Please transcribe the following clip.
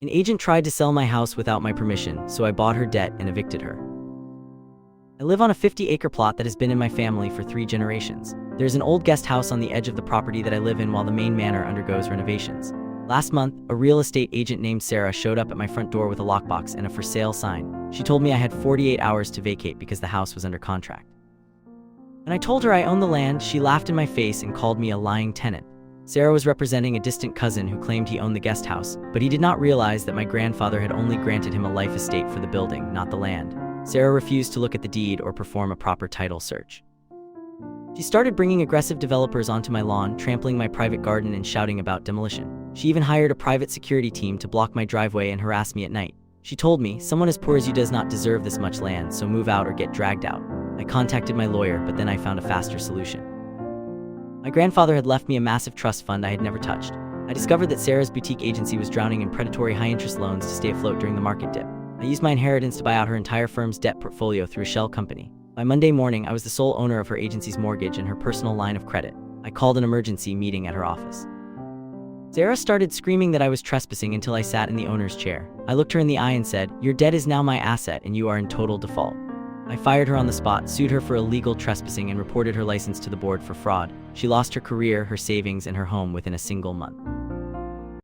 An agent tried to sell my house without my permission, so I bought her debt and evicted her. I live on a 50-acre plot that has been in my family for 3 generations. There's an old guest house on the edge of the property that I live in while the main manor undergoes renovations. Last month, a real estate agent named Sarah showed up at my front door with a lockbox and a for sale sign. She told me I had 48 hours to vacate because the house was under contract. When I told her I owned the land, she laughed in my face and called me a lying tenant. Sarah was representing a distant cousin who claimed he owned the guest house, but he did not realize that my grandfather had only granted him a life estate for the building, not the land. Sarah refused to look at the deed or perform a proper title search. She started bringing aggressive developers onto my lawn, trampling my private garden and shouting about demolition. She even hired a private security team to block my driveway and harass me at night. She told me, "Someone as poor as you does not deserve this much land, so move out or get dragged out." I contacted my lawyer, but then I found a faster solution. My grandfather had left me a massive trust fund I had never touched. I discovered that Sarah's boutique agency was drowning in predatory high-interest loans to stay afloat during the market dip. I used my inheritance to buy out her entire firm's debt portfolio through a shell company. By Monday morning, I was the sole owner of her agency's mortgage and her personal line of credit. I called an emergency meeting at her office. Sarah started screaming that I was trespassing until I sat in the owner's chair. I looked her in the eye and said, "Your debt is now my asset and you are in total default." I fired her on the spot, sued her for illegal trespassing, and reported her license to the board for fraud. She lost her career, her savings, and her home within a single month.